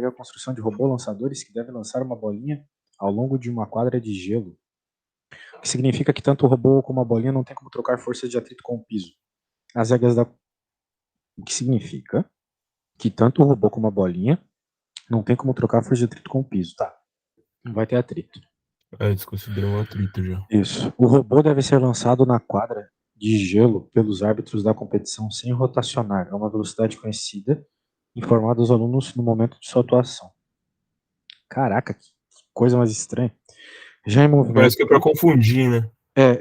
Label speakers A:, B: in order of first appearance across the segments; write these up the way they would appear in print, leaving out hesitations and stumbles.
A: prevê a construção de robôs lançadores que devem lançar uma bolinha ao longo de uma quadra de gelo. O que significa que tanto o robô como a bolinha não tem como trocar forças de atrito com o piso. As regras da... O que significa que tanto o robô como a bolinha não tem como trocar força de atrito com o piso. Tá, não vai ter atrito.
B: Eles consideram um atrito já.
A: Isso. O robô deve ser lançado na quadra de gelo pelos árbitros da competição sem rotacionar a uma velocidade conhecida, informada aos alunos no momento de sua atuação. Caraca, que coisa mais estranha. Já em movimento...
B: Parece que é pra confundir, né?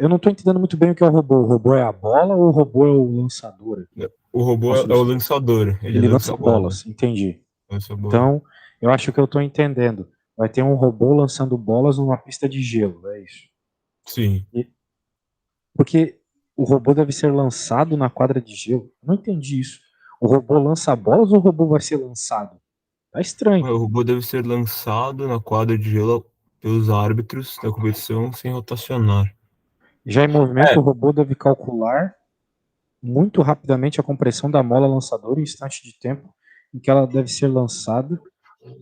A: eu não tô entendendo muito bem o que é o robô. O robô é a bola ou o robô é o lançador?
B: O robô
A: Posso
B: é o lançador. Ele
A: Ele
B: lança
A: lança
B: a bola.
A: bolas, entendi.
B: Lança a bola.
A: Então, eu acho que eu tô entendendo. Vai ter um robô lançando bolas numa pista de gelo, é isso.
B: Sim.
A: Porque o robô deve ser lançado na quadra de gelo. Não entendi isso. O robô lança bolas ou o robô vai ser lançado? Tá estranho.
B: O robô deve ser lançado na quadra de gelo pelos árbitros da competição sem rotacionar.
A: Já em movimento,
B: É,
A: o robô deve calcular muito rapidamente a compressão da mola lançadora em instante de tempo em que ela deve ser lançada.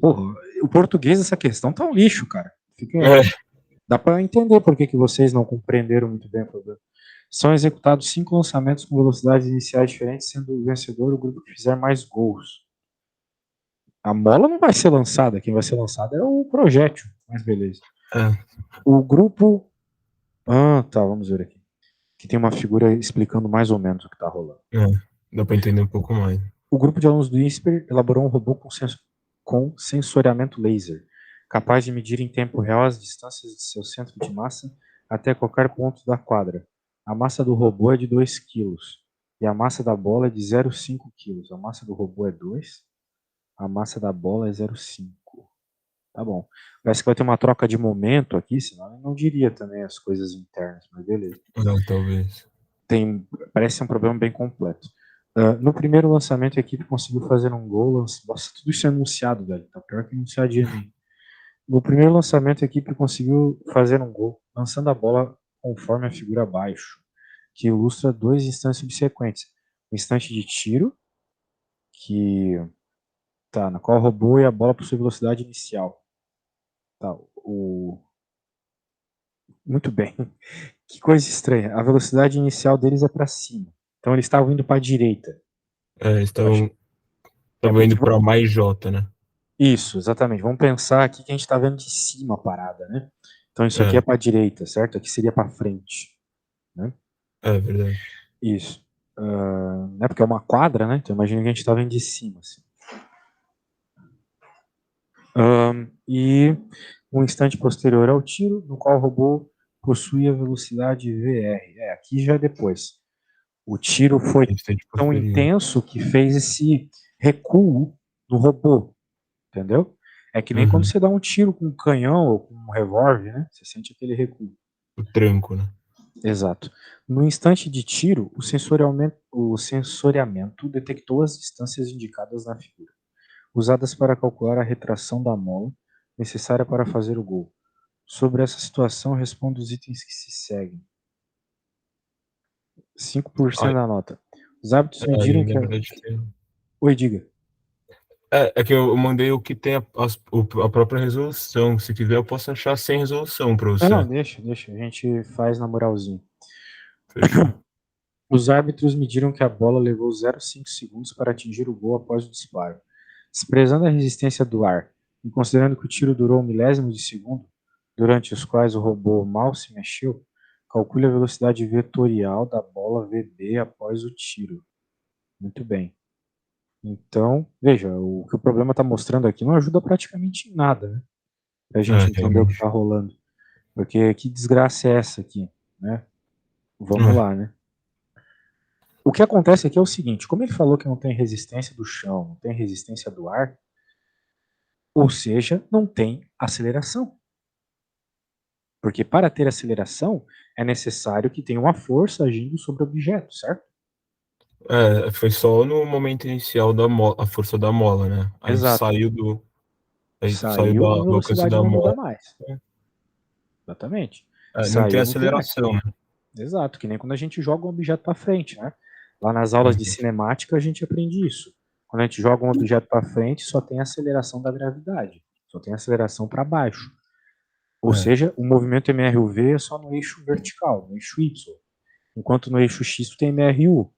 A: Porra, o português dessa questão tá um lixo, cara.
B: é,
A: Dá para entender por que vocês não compreenderam muito bem o problema. São executados 5 lançamentos com velocidades iniciais diferentes, sendo o vencedor o grupo que fizer mais gols. A mola não vai ser lançada, quem vai ser lançado é o projétil, mas beleza.
B: é,
A: O grupo. Tá, vamos ver aqui. Que tem uma figura explicando mais ou menos o que está rolando.
B: é. Dá pra entender um pouco mais.
A: O grupo de alunos do INSPER elaborou um robô com sensoriamento laser, capaz de medir em tempo real as distâncias de seu centro de massa até qualquer ponto da quadra. A massa do robô é de 2 kg e a massa da bola é de 0,5 kg. A massa do robô é 2, a massa da bola é 0,5. Tá bom. Parece que vai ter uma troca de momento aqui, senão eu não diria também as coisas internas, mas beleza.
B: Talvez.
A: Parece ser um problema bem completo. No primeiro lançamento, a equipe conseguiu fazer um gol. Nossa, tudo isso é anunciado, velho. Tá pior que anunciar de Enem. No primeiro lançamento, a equipe conseguiu fazer um gol, lançando a bola conforme a figura abaixo, que ilustra 2 instantes subsequentes. O instante de tiro, que tá, na qual o robô e a bola possuem velocidade inicial. Tá, muito bem. Que coisa estranha. A velocidade inicial deles é para cima. Então eles estavam indo para a direita.
B: Eles
A: Eu acho.
B: estavam
A: Porque
B: indo pra mais J, né?
A: isso, exatamente. Vamos pensar aqui que a gente está vendo de cima a parada, né? Então isso aqui
B: É,
A: é para a direita, certo? Aqui seria para frente, né?
B: é verdade.
A: Isso. Né? Porque é uma quadra, né? Então imagina que a gente está vendo de cima, assim. E um instante posterior ao tiro, no qual o robô possui a velocidade VR. Aqui já é depois. O tiro foi
B: Instante
A: tão
B: posterior.
A: intenso que fez esse recuo no robô, entendeu? É que nem quando
B: Uhum.
A: você dá um tiro com um canhão ou com um revólver, né? Você sente aquele recuo.
B: O tranco, né?
A: Exato. No instante de tiro, o sensoriamento detectou as distâncias indicadas na figura, usadas para calcular a retração da mola necessária para fazer o gol. Sobre essa situação, responda os itens que se seguem. 5%
B: Ai,
A: da nota. Os hábitos mediram
B: aí, na
A: que
B: verdade, tem.
A: Oi, diga.
B: É que eu mandei o que tem a própria resolução. Se quiser, eu posso achar sem resolução pra
A: Não,
B: você.
A: deixa. A gente faz na moralzinha.
B: Fechou.
A: Os árbitros mediram que a bola levou 0,5 segundos para atingir o gol após o disparo. Desprezando a resistência do ar e considerando que o tiro durou um milésimo de segundo, durante os quais o robô mal se mexeu, calcule a velocidade vetorial da bola VB após o tiro. Muito bem. Então, veja, o que o problema está mostrando aqui não ajuda praticamente em nada, né? Para a gente entender o que
B: Realmente.
A: está rolando. Porque que desgraça é essa aqui, né? Vamos
B: É,
A: lá, né? O que acontece aqui é o seguinte, como ele falou que não tem resistência do chão, não tem resistência do ar, ou seja, não tem aceleração. Porque para ter aceleração, é necessário que tenha uma força agindo sobre o objeto, certo?
B: foi só no momento inicial da mola, a força da mola, né? Aí
A: Exato.
B: saiu
A: Saiu, a
B: do alcance
A: velocidade
B: da
A: não muda
B: mola.
A: mais. Exatamente.
B: Não tem
A: Saiu, não tem mais.
B: aceleração, né?
A: Exato, que nem quando a gente joga um objeto para frente, né? Lá nas aulas de cinemática a gente aprende isso. Quando a gente joga um objeto para frente, só tem aceleração da gravidade. Só tem aceleração para baixo. Ou seja, o movimento MRUV é só no eixo vertical, no eixo Y. Enquanto no eixo X tem MRU,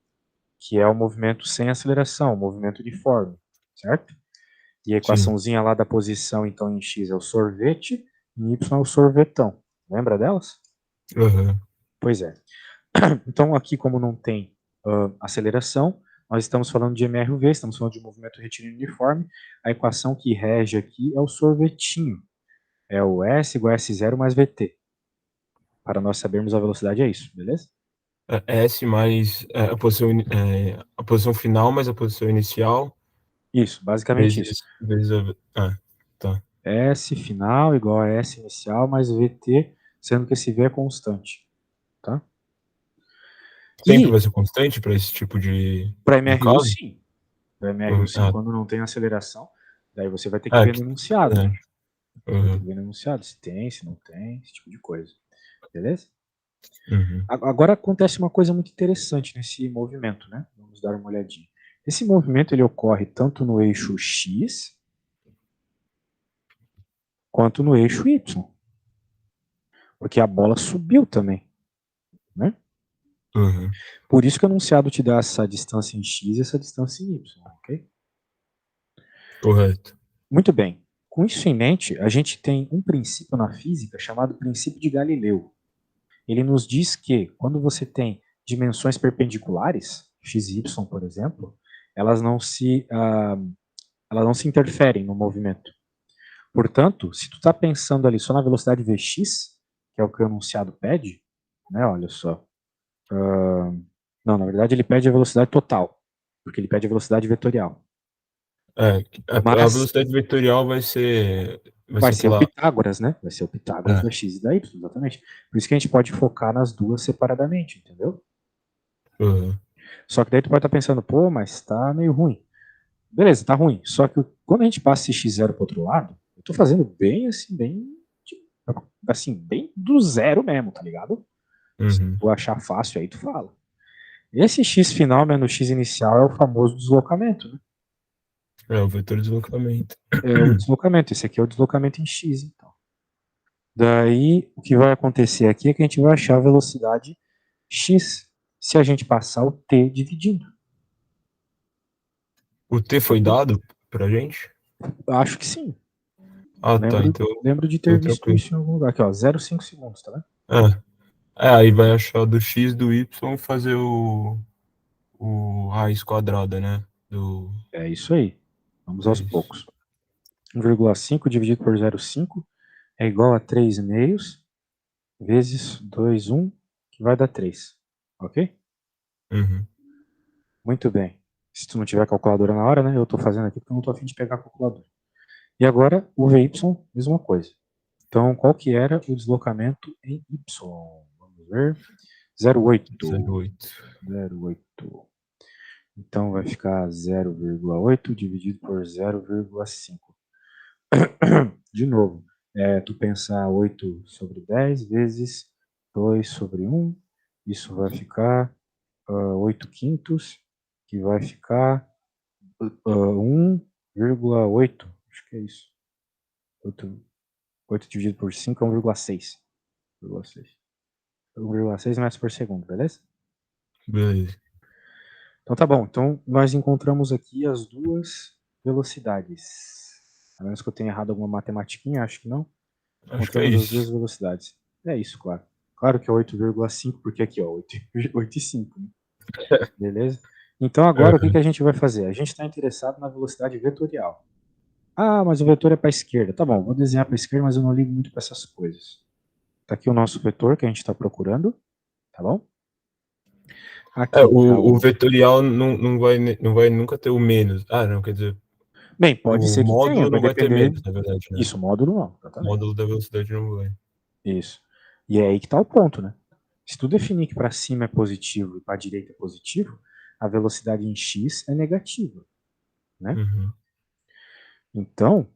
A: que é o movimento sem aceleração, o movimento uniforme, certo? E a equaçãozinha lá da posição, então, em X é o sorvete, em Y é o sorvetão. Lembra delas?
B: Uhum.
A: Pois é. Então, aqui, como não tem aceleração, nós estamos falando de MRV, estamos falando de movimento retilíneo uniforme. A equação que rege aqui é o sorvetinho. É o S igual a S0 mais VT. Para nós sabermos a velocidade é isso, beleza?
B: S mais a posição final mais a posição inicial.
A: Isso, basicamente isso.
B: Vezes tá.
A: S final igual a S inicial mais VT, sendo que esse V é constante. Tá?
B: Sempre vai ser constante para esse tipo de
A: MRU,
B: caso?
A: sim. Para MRU, sim, quando não tem aceleração, daí você vai ter que ver no enunciado. Né? Vai ter que ver no enunciado se tem, se não tem, esse tipo de coisa. Beleza?
B: Uhum.
A: Agora acontece uma coisa muito interessante nesse movimento, né? Vamos dar uma olhadinha. Esse movimento ele ocorre tanto no eixo X quanto no eixo Y. Porque a bola subiu também. Né?
B: Uhum.
A: Por isso que o enunciado te dá essa distância em X e essa distância em Y, ok?
B: Correto.
A: Muito bem. Com isso em mente, a gente tem um princípio na física chamado princípio de Galileu. Ele nos diz que quando você tem dimensões perpendiculares, x e y, por exemplo, elas não se interferem no movimento. Portanto, se tu está pensando ali só na velocidade Vx, que é o que o enunciado pede, né, olha só. Não, na verdade ele pede a velocidade total, porque ele pede a velocidade vetorial.
B: A velocidade vetorial vai ser
A: o Pitágoras, né? Vai ser o Pitágoras da x e da y, exatamente. Por isso que a gente pode focar nas duas separadamente, entendeu?
B: Uhum.
A: Só que daí tu pode estar pensando, pô, mas tá meio ruim. Beleza, tá ruim. Só que quando a gente passa esse x0 pro outro lado, eu tô fazendo bem assim, bem do zero mesmo, tá ligado? Se tu achar fácil aí, tu fala. Esse x final menos x inicial é o famoso deslocamento, né?
B: É o vetor de deslocamento.
A: É o deslocamento. Esse aqui é o deslocamento em x, então. Daí, o que vai acontecer aqui é que a gente vai achar a velocidade x se a gente passar o t dividindo.
B: O T foi dado pra gente?
A: Acho que sim.
B: Tá. Então,
A: lembro de ter visto isso em algum lugar. Aqui, ó, 0,5 segundos, tá vendo?
B: Aí vai achar do x do y e fazer o raiz quadrada, né?
A: É isso aí. Vamos aos poucos. 1,5 dividido por 0,5 é igual a 3 meios vezes 2,1, que vai dar 3. Ok?
B: Uhum.
A: Muito bem. Se tu não tiver calculadora na hora, né? Eu estou fazendo aqui porque eu não estou a fim de pegar a calculadora. E agora, o VY, mesma coisa. Então, qual que era o deslocamento em Y? Vamos ver. 0,8. 0,8. Então, vai ficar 0,8 dividido por 0,5. De novo, tu pensar 8 sobre 10 vezes 2 sobre 1. Isso vai ficar 8 quintos, que vai ficar 1,8. Acho que é isso. 8 dividido por 5 é 1,6. 1,6 metros por segundo, beleza?
B: Beleza.
A: Então tá bom. Então nós encontramos aqui as duas velocidades. A menos que eu tenha errado alguma matematiquinha, acho que não.
B: Acho que é
A: Encontramos as
B: isso.
A: duas velocidades. É isso, claro. Claro que é 8,5, porque aqui, ó, 8,5. Né? Beleza? Então agora o que a gente vai fazer? A gente está interessado na velocidade vetorial. Ah, mas o vetor é para a esquerda. Tá bom, vou desenhar para a esquerda, mas eu não ligo muito para essas coisas. Tá aqui o nosso vetor que a gente está procurando, tá bom? Aqui
B: o vetorial não vai nunca ter o menos. Não, quer dizer.
A: Bem, pode ser que tenha,
B: módulo
A: vai
B: não vai ter
A: depender.
B: menos, na verdade, né?
A: Isso, módulo não,
B: O
A: exatamente.
B: módulo da velocidade não vai.
A: Isso. E é aí que está o ponto, né? Se tu definir que para cima é positivo e para a direita é positivo, a velocidade em x é negativa, né?
B: Uhum.
A: Então,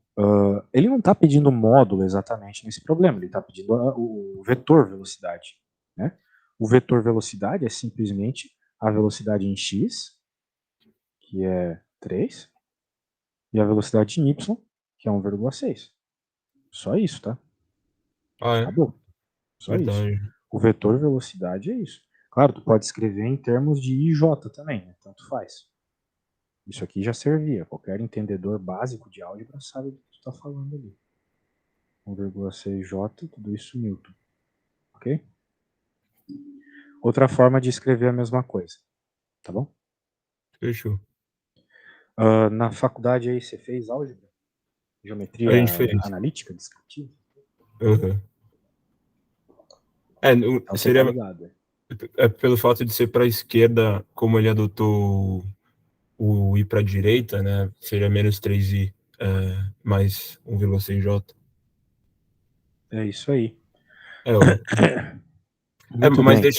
A: ele não está pedindo módulo exatamente nesse problema, ele está pedindo o vetor velocidade, né? O vetor velocidade é simplesmente a velocidade em x, que é 3. E a velocidade em y, que é 1,6. Só isso, tá?
B: Ah, é?
A: Acabou. Só isso.
B: Verdade.
A: O vetor velocidade é isso. Claro, tu pode escrever em termos de IJ também, né? Tanto faz. Isso aqui já servia. Qualquer entendedor básico de álgebra sabe do que tu está falando ali. 1,6J, tudo isso Newton. Ok? Outra forma de escrever a mesma coisa. Tá bom?
B: Fechou.
A: Na faculdade aí você fez álgebra?
B: A
A: Geometria
B: gente fez.
A: analítica, descritiva?
B: Uhum.
A: Então você tá
B: Seria
A: ligado.
B: pelo fato de ser para a esquerda, como ele adotou o I para a direita, né? Seria menos 3i mais 1,6j.
A: É isso aí.
B: É,
A: Muito
B: mas
A: bem.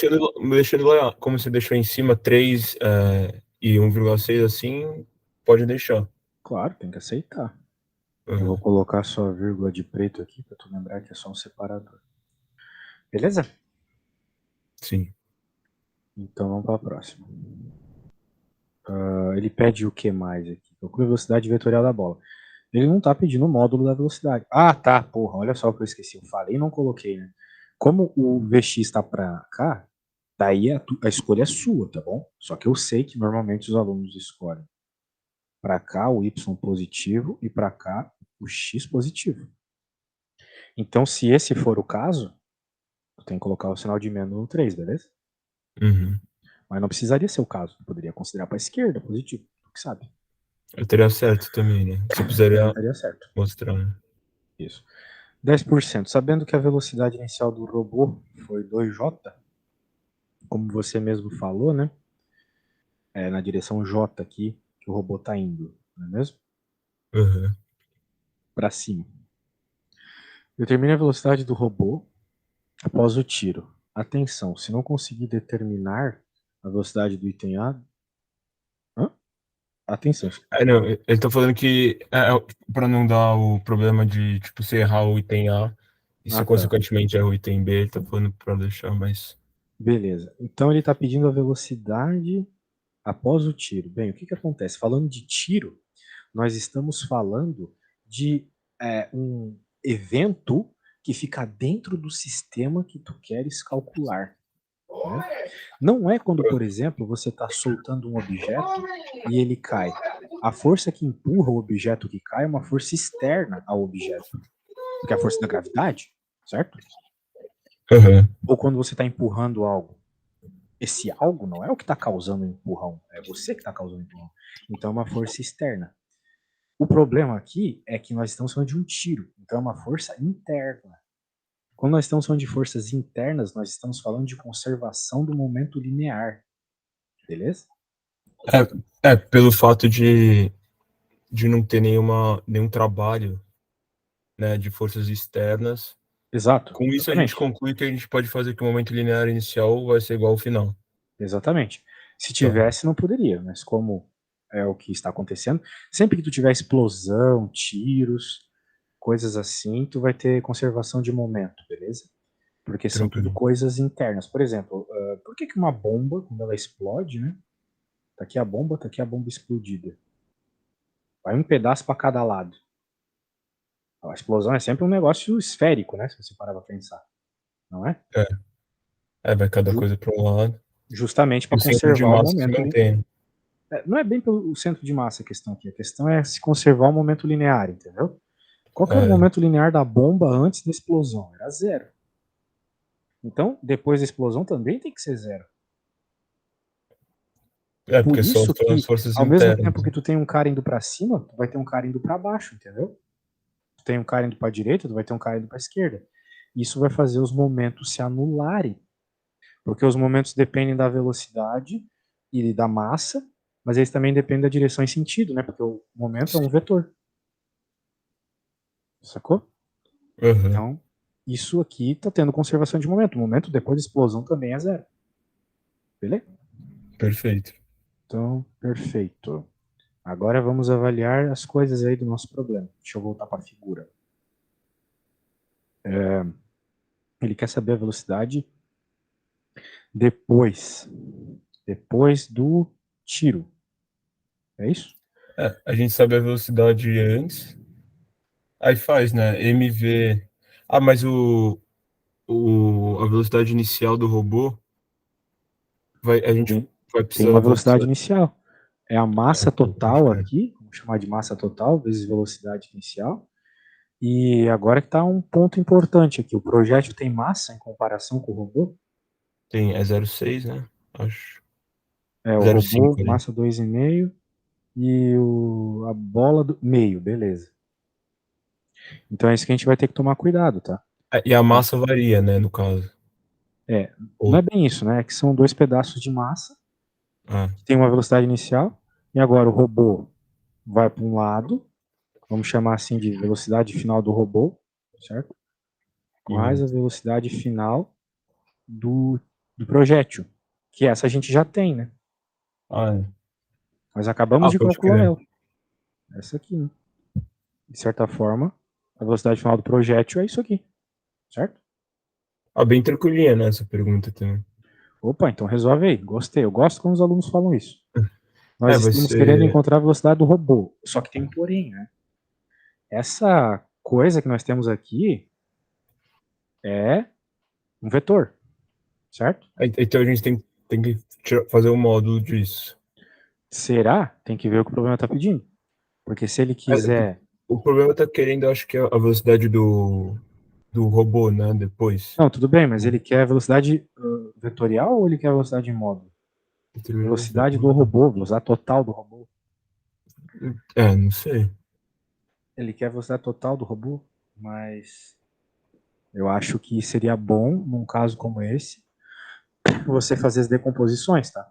B: deixando lá, como você deixou em cima 3 e 1,6 assim, pode deixar.
A: Claro, tem que aceitar. Eu vou
B: Uhum.
A: colocar só a vírgula de preto aqui para tu lembrar que é só um separador. Beleza?
B: Sim.
A: Então vamos para a próxima. Ele pede o que mais aqui? Calcule a velocidade vetorial da bola. Ele não está pedindo o módulo da velocidade. Ah, tá, porra, olha só o que eu esqueci. Eu falei e não coloquei, né? Como o Vx está para cá, daí a escolha é sua, tá bom? Só que eu sei que normalmente os alunos escolhem para cá o y positivo e para cá o x positivo. Então, se esse for o caso, tu tem que colocar o sinal de menos no 3, beleza?
B: Uhum.
A: Mas não precisaria ser o caso. Tu poderia considerar para a esquerda positivo, tu que sabe.
B: Eu teria certo também, né? Só
A: Também
B: precisaria
A: estaria certo.
B: mostrar, né?
A: Isso. 10%. Sabendo que a velocidade inicial do robô foi 2J, como você mesmo falou, né? É na direção J aqui que o robô está indo, não é mesmo?
B: Uhum.
A: Para cima. Determine a velocidade do robô após o tiro. Atenção, se não conseguir determinar a velocidade do item A. Hã? Atenção.
B: Não, ele tá falando que para não dar o problema de, tipo, você errar o item A e
A: Ah,
B: se
A: tá.
B: consequentemente erra o item B, ele tá falando para deixar mais.
A: Beleza. Então ele está pedindo a velocidade após o tiro. Bem, o que acontece? Falando de tiro, nós estamos falando de um evento que fica dentro do sistema que tu queres calcular. Né? Não é quando, por exemplo, você está soltando um objeto e ele cai. A força que empurra o objeto que cai é uma força externa ao objeto, porque é a força da gravidade, certo?
B: Uhum.
A: Ou quando você está empurrando algo. Esse algo não é o que está causando o empurrão, é você que está causando o empurrão. Então é uma força externa. O problema aqui é que nós estamos falando de um tiro, então é uma força interna. Quando nós estamos falando de forças internas, nós estamos falando de conservação do momento linear. Beleza?
B: Pelo fato de não ter nenhum trabalho, né, de forças externas.
A: Exato,
B: Com isso, a gente
A: exatamente.
B: conclui que a gente pode fazer que o momento linear inicial vai ser igual ao final.
A: Exatamente. Se
B: Tá.
A: tivesse, não poderia, mas como é o que está acontecendo, sempre que tu tiver explosão, tiros, coisas assim, tu vai ter conservação de momento, beleza? Porque são tudo
B: Tranquilo.
A: coisas internas. Por exemplo, por que uma bomba, quando ela explode, né? Tá aqui a bomba explodida. Vai um pedaço para cada lado. A explosão é sempre um negócio esférico, né? Se você parar pra pensar. Não é?
B: Vai cada
A: Ju
B: coisa para um lado.
A: justamente
B: E
A: para
B: o centro de
A: conservar o
B: massa se
A: momento ali.
B: mantém.
A: Não é bem pelo centro de massa a questão aqui. A questão é se conservar o momento linear, entendeu? Qual que era o
B: É,
A: momento linear da bomba antes da explosão? Era zero. Então, depois da explosão também tem que ser zero. Por
B: porque são
A: isso
B: as
A: que,
B: forças
A: ao mesmo
B: internas.
A: tempo que tu tem um cara indo para cima, tu vai ter um cara indo para baixo, entendeu? Tu tem um cara indo para direita, tu vai ter um cara indo para esquerda. Isso vai fazer os momentos se anularem, porque os momentos dependem da velocidade e da massa, mas eles também dependem da direção e sentido, né? Porque o momento é um vetor. Sacou?
B: Uhum.
A: Então, isso aqui está tendo conservação de momento. O momento depois da explosão também é zero. Beleza?
B: Perfeito.
A: Então, perfeito. Agora vamos avaliar as coisas aí do nosso problema. Deixa eu voltar para a figura. Ele quer saber a velocidade depois do tiro. É isso?
B: A gente sabe a velocidade antes, aí faz, né? MV. Ah, mas a velocidade inicial do robô, a gente
A: Tem,
B: vai
A: tem
B: precisar da
A: uma velocidade
B: velocidade.
A: inicial. É a
B: Ah,
A: massa
B: pô, pode
A: total
B: crer.
A: aqui, vamos chamar de massa total, vezes velocidade inicial. E agora que está um ponto importante aqui. O projétil tem massa em comparação com o robô?
B: Tem, é 0,6, né? Acho.
A: É, o
B: Zero
A: robô,
B: cinco ali.
A: massa 2,5 e a bola do meio, beleza. Então é isso que a gente vai ter que tomar cuidado, tá?
B: E a massa varia, né, no caso.
A: É, não
B: Ou,
A: é bem isso, né? É que são dois pedaços de massa
B: ah,
A: que tem uma velocidade inicial e agora o robô vai para um lado, vamos chamar assim de velocidade final do robô, certo? Mais a
B: correto.
A: velocidade final do, do projétil, que essa a gente já tem, né?
B: Ah, é.
A: Nós acabamos
B: Ah,
A: de
B: pode
A: calcular
B: crer.
A: ela. Essa aqui, né? De certa forma, a velocidade final do projétil é isso aqui, certo?
B: Ah, bem tranquilinha, né, essa pergunta também.
A: Opa, então resolve aí. Gostei. Eu gosto quando os alunos falam isso. Nós
B: É, vai
A: estamos querendo
B: ser.
A: encontrar a velocidade do robô. Só que tem um porém, né? Essa coisa que nós temos aqui é um vetor, certo?
B: Então a gente tem que fazer um módulo disso.
A: Será? Tem que ver o que o problema está pedindo. Porque se ele
B: É,
A: quiser.
B: o problema tá querendo, acho que a velocidade do robô, né, depois.
A: Não, tudo bem, mas ele quer velocidade vetorial ou ele quer velocidade em módulo? Velocidade do robô, velocidade total do robô.
B: É, não sei.
A: Ele quer velocidade total do robô, mas eu acho que seria bom, num caso como esse, você fazer as decomposições, tá?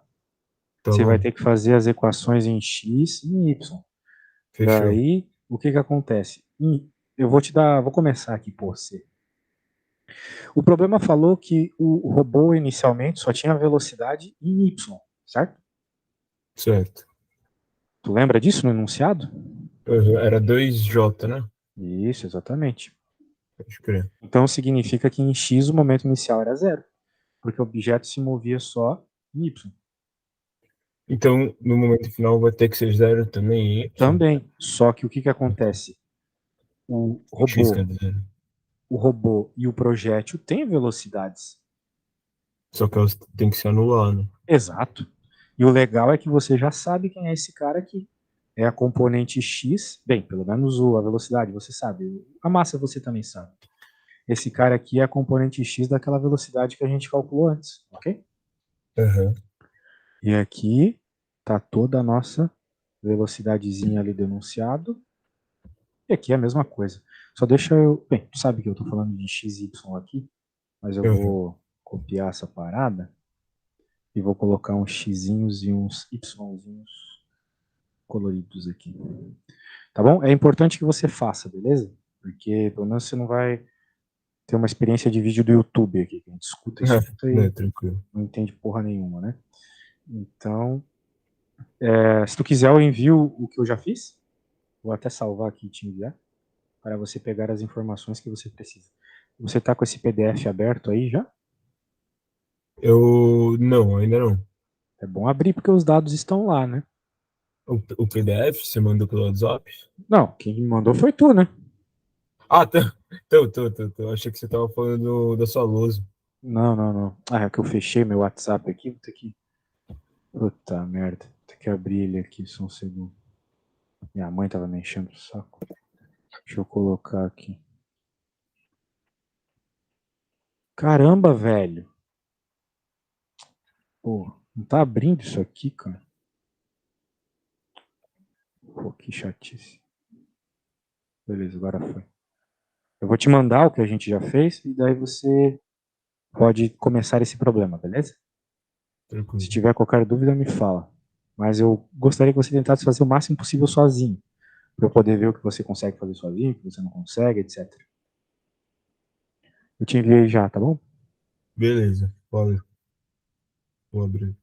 B: Tá
A: Você vai
B: bom.
A: ter que fazer as equações em x e em y.
B: Fechou.
A: Daí, o que que acontece? Eu vou te dar, vou começar aqui por você. O problema falou que o robô inicialmente só tinha velocidade em y, certo?
B: Certo.
A: Tu lembra disso no enunciado?
B: Uhum, era 2J, né?
A: Isso, exatamente.
B: Pode crer.
A: Então significa que em x o momento inicial era zero, porque o objeto se movia só em y.
B: Então, no momento final, vai ter que ser zero também em Y.
A: Também, só que o que que acontece? O
B: X, quer
A: robô,
B: dizer.
A: o robô e o projétil têm velocidades.
B: Só que elas têm que se anular, né?
A: Exato. E o legal é que você já sabe quem é esse cara aqui. É a componente x, bem, pelo menos a velocidade você sabe. A massa você também sabe. Esse cara aqui é a componente x daquela velocidade que a gente calculou antes, ok?
B: Uhum.
A: E aqui tá toda a nossa velocidadezinha ali denunciado. E aqui é a mesma coisa. Só deixa eu. Bem, tu sabe que eu estou falando de x e y aqui, mas eu
B: Uhum.
A: vou copiar essa parada e vou colocar uns xzinhos e uns yzinhos coloridos aqui. Tá bom? É importante que você faça, beleza? Porque pelo menos você não vai ter uma experiência de vídeo do YouTube aqui, que a gente escuta, escuta
B: Né,
A: e
B: tranquilo.
A: não entende porra nenhuma, né? Então, se tu quiser, eu envio o que eu já fiz. Vou até salvar aqui e te enviar, para você pegar as informações que você precisa. Você está com esse PDF aberto aí já?
B: Não, ainda não.
A: É bom abrir porque os dados estão lá, né?
B: O PDF você mandou pelo WhatsApp?
A: Não, quem me mandou foi tu, né?
B: Ah, tá. Então. Achei que você tava falando da sua lousa.
A: Não, não, não. Ah, é que eu fechei meu WhatsApp aqui, vou ter que. Puta merda. Vou ter que abrir ele aqui só um segundo. Minha mãe tava me enchendo o saco. Deixa eu colocar aqui. Caramba, velho. Pô, não tá abrindo isso aqui, cara. Pô, que chatice. Beleza, agora foi. Eu vou te mandar o que a gente já fez e daí você pode começar esse problema, beleza? Se
B: Tranquilo.
A: tiver qualquer dúvida, me fala. Mas eu gostaria que você tentasse fazer o máximo possível sozinho, para eu poder ver o que você consegue fazer sozinho, o que você não consegue, etc. Eu te enviei já, tá bom?
B: Beleza. Valeu. Vou abrir.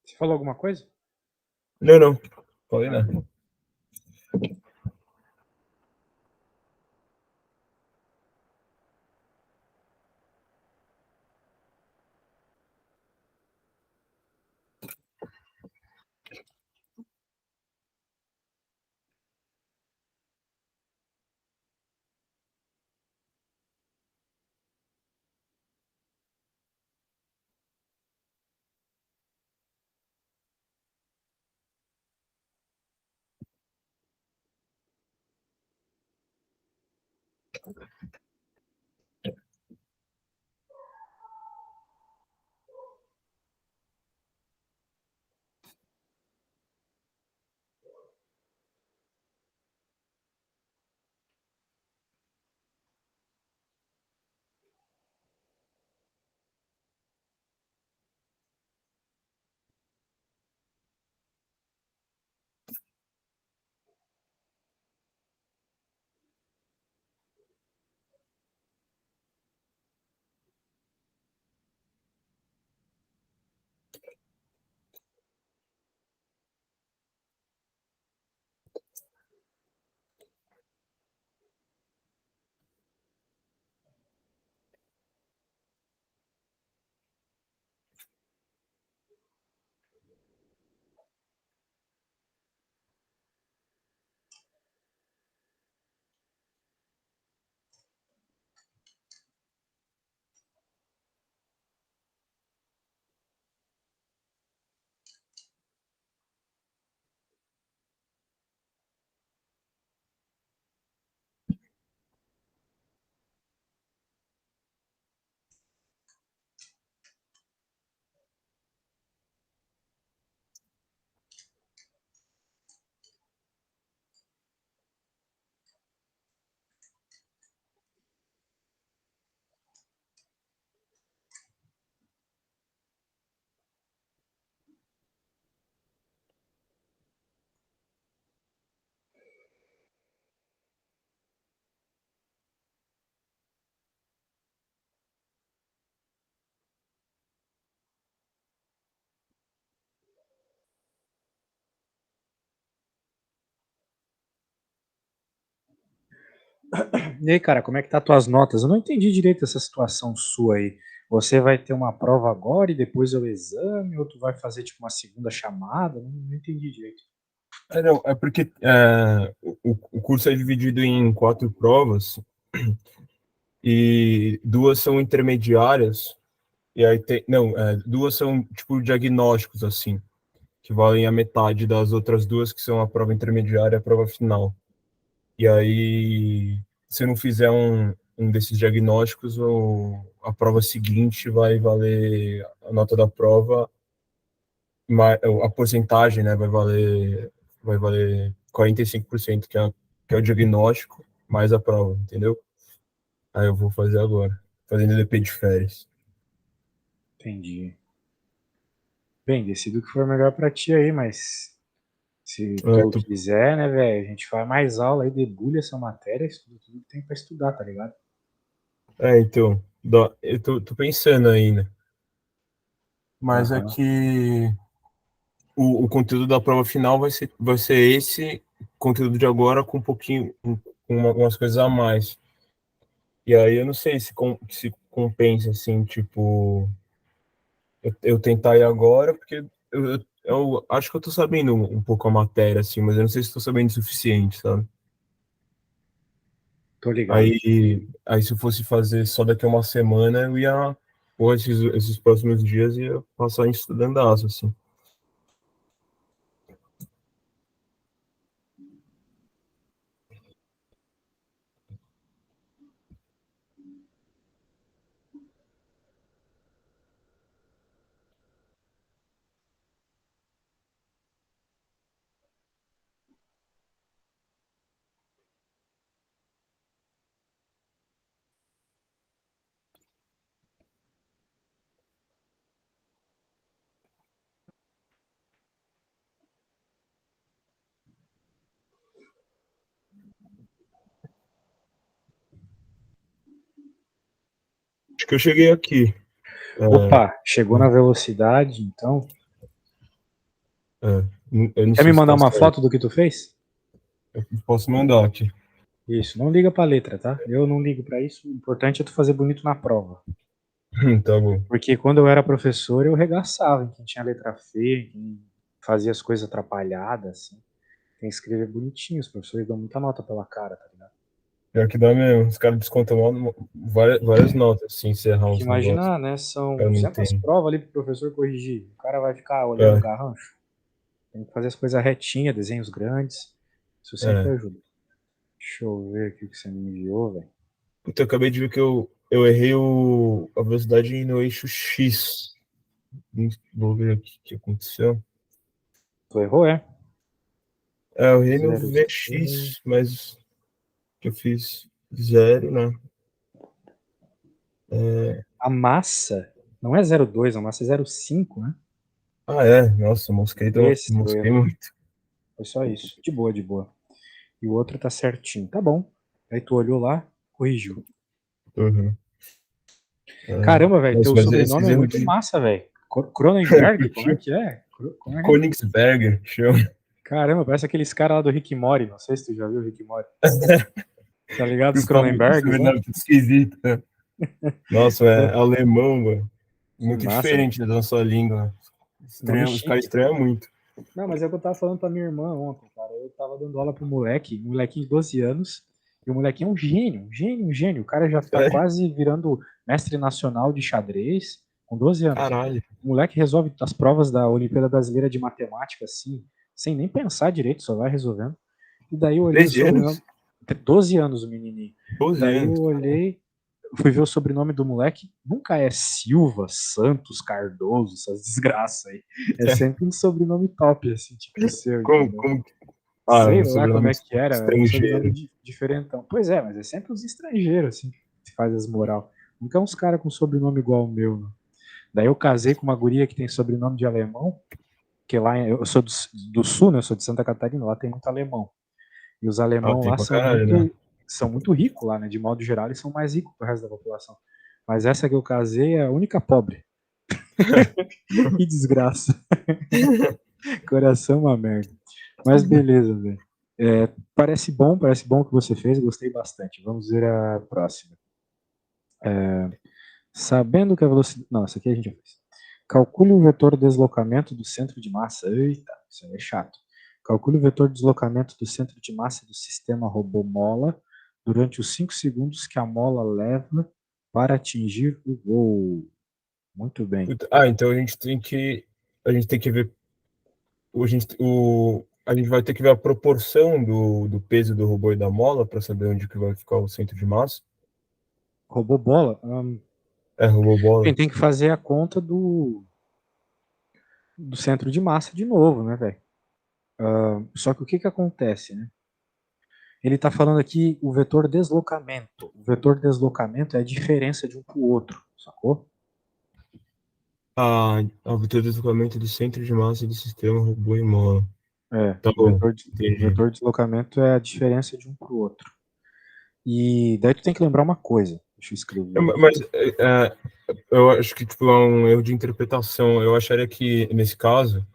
A: Você falou alguma coisa?
B: Não, não. Falei
A: Ah,
B: nada.
A: E aí, cara, como é que tá tuas notas? Eu não entendi direito essa situação sua aí. Você vai ter uma prova agora e depois é o exame, ou tu vai fazer tipo uma segunda chamada? Não entendi direito.
B: Não, é porque o curso é dividido em 4 provas e 2 são intermediárias, e aí tem. Não, 2 são tipo diagnósticos, assim, que valem a metade das outras 2, que são a prova intermediária e a prova final. E aí, se eu não fizer um desses diagnósticos, a prova seguinte vai valer a nota da prova, a porcentagem, né, vai valer 45%, que é o diagnóstico, mais a prova, entendeu? Aí eu vou fazer agora, fazendo DP de férias.
A: Entendi. Bem, decida o que for melhor pra ti aí, mas se
B: É,
A: tu quiser, né, velho, a gente faz mais aula aí, debulha essa matéria, estuda tudo que tem pra estudar, tá ligado?
B: então, eu tô pensando ainda, mas é
A: Aham.
B: que o conteúdo da prova final vai ser esse conteúdo de agora com um pouquinho, com umas coisas a mais. E aí eu não sei se compensa, assim, tipo, eu tentar ir agora, porque eu acho que eu tô sabendo um pouco a matéria, assim, mas eu não sei se tô sabendo o suficiente, sabe?
A: Tô ligado.
B: Aí se eu fosse fazer só daqui a uma semana, eu ia, ou esses próximos dias, ia passar em estudando aço, assim. Acho que eu cheguei aqui.
A: Opa, chegou na velocidade, então.
B: Eu não
A: Quer me
B: sei se
A: mandar
B: tá
A: uma
B: certo.
A: foto do que tu fez?
B: Eu posso mandar aqui.
A: Isso, não liga pra letra, tá? Eu não ligo pra isso. O importante é tu fazer bonito na prova.
B: Tá bom.
A: Porque quando eu era professor, eu regaçava em quem tinha letra feia, em quem fazia as coisas atrapalhadas, assim. Tem que escrever bonitinho, os professores dão muita nota pela cara, tá ligado?
B: Pior que dá mesmo. Os caras descontam várias notas, assim, se errar
A: Porque
B: uns negócios.
A: imagina, né, são
B: Eu não
A: 200
B: entendo.
A: provas ali pro professor corrigir. O cara vai ficar olhando o
B: É,
A: garrancho. Tem que fazer as coisas retinhas, desenhos grandes. Isso sempre
B: é.
A: ajuda. Deixa eu ver aqui o que você me enviou, velho.
B: Puta, eu acabei de ver que eu errei a velocidade no eixo X. Vou ver aqui o que aconteceu.
A: Tu errou, é?
B: Eu errei no
A: 0,6.
B: VX, mas que eu fiz zero, né?
A: A massa não é 0,2, a massa é 0,5, né?
B: Nossa,
A: Esse teu
B: mosquei
A: erro aí.
B: muito.
A: Foi só isso. De boa, de boa. E o outro tá certinho. Tá bom. Aí tu olhou lá, corrigiu.
B: Uhum.
A: Caramba, velho,
B: Nossa,
A: teu
B: mas esses
A: sobrenome é
B: erros
A: muito
B: de
A: massa, velho. Cronenberg? Como é que é? Como é que é?
B: Königsberger, chama.
A: Caramba, parece aqueles caras lá do Rick e Morty. Não sei se tu já viu o Rick e Morty. Tá ligado? Os
B: Os
A: Cronenbergs, né?
B: sobrenomes tudo esquisito, né? Nossa, é alemão, mano.
A: Que
B: Muito
A: massa, velho.
B: diferente da nossa língua.
A: Nome
B: Os caras
A: chique.
B: estranham muito.
A: Não, mas é o que eu tava falando pra minha irmã ontem, cara. Eu tava dando aula pro moleque, um molequinho de 12 anos, e o molequinho é um gênio, um gênio, um gênio. O cara já tá
B: Sério?
A: quase virando mestre nacional de xadrez, com 12 anos.
B: Caralho.
A: O moleque resolve as provas da Olimpíada Brasileira de Matemática, assim, sem nem pensar direito, só vai resolvendo. E daí eu olhei o
B: 13
A: sobrenome.
B: anos?
A: 12 anos o menininho.
B: 12
A: Daí eu
B: anos, caralho.
A: olhei, fui ver o sobrenome do moleque. Nunca é Silva, Santos, Cardoso, essas desgraças aí. É sempre um sobrenome top, assim, tipo o seu,
B: Como,
A: entendeu?
B: como...
A: Sei
B: Um
A: lá como
B: sobrenome
A: é que era, é um sobrenome
B: estrangeiro.
A: diferentão. Pois é, mas é sempre os estrangeiros, assim, que faz as moral. Nunca é uns caras com sobrenome igual ao meu, não. Daí eu casei com uma guria que tem sobrenome de alemão, que lá eu sou do sul, né? Eu sou de Santa Catarina, lá tem muito alemão. E os
B: Ah,
A: alemão
B: tem
A: lá
B: pra caralho, né?
A: são muito ricos lá, né? De modo geral, eles são mais ricos que o resto da população. Mas essa que eu casei é a única pobre. Que desgraça. Coração é uma merda. Mas beleza, velho. Parece bom o que você fez, gostei bastante. Vamos ver a próxima. Sabendo que a velocidade. Não, essa aqui a gente já fez. Calcule o vetor de deslocamento do centro de massa. Eita, isso aí é chato. Calcule o vetor de deslocamento do centro de massa do sistema robô-mola durante os 5 segundos que a mola leva para atingir o gol. Muito bem.
B: Então a gente tem que ver a gente vai ter que ver a proporção do peso do robô e da mola para saber onde que vai ficar o centro de massa.
A: Robô-bola?
B: É, robô
A: Bem,
B: bola.
A: tem que fazer a conta do centro de massa de novo, né, velho? Só que o que que acontece, né? Ele está falando aqui o vetor deslocamento. O vetor deslocamento é a diferença de um para o outro, sacou?
B: O vetor de deslocamento do centro de massa do sistema robô e mola. Tá
A: O
B: bom,
A: o
B: entendi.
A: vetor de deslocamento é a diferença de um para o outro. E daí tu tem que lembrar uma coisa. Deixa eu escrever aqui.
B: Mas eu acho que tipo, é um erro de interpretação. Eu acharia que, nesse caso,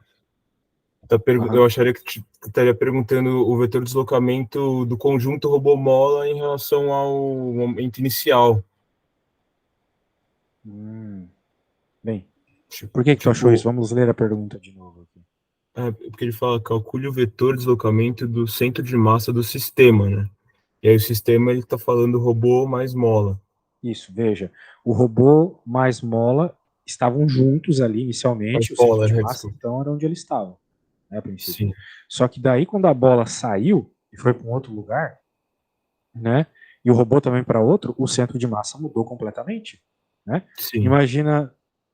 A: Aham.
B: eu acharia que estaria perguntando o vetor de deslocamento do conjunto robô-mola em relação ao momento inicial.
A: Bem,
B: Tipo,
A: por que que tu achou isso?
B: tipo,
A: Vamos ler a pergunta de novo aqui.
B: porque ele fala, calcule o vetor de deslocamento do centro de massa do sistema, né? E aí o sistema, ele tá falando robô mais mola.
A: Isso, veja. O robô mais mola estavam juntos ali
B: Mais
A: inicialmente, o centro
B: bola,
A: de
B: né?
A: massa,
B: Desculpa.
A: então, era onde eles estavam, né, a princípio.
B: Sim,
A: Só que daí, quando a bola saiu e foi para um outro lugar, né? E o robô também para outro, o centro de massa mudou completamente, né?
B: sim,
A: Imagina,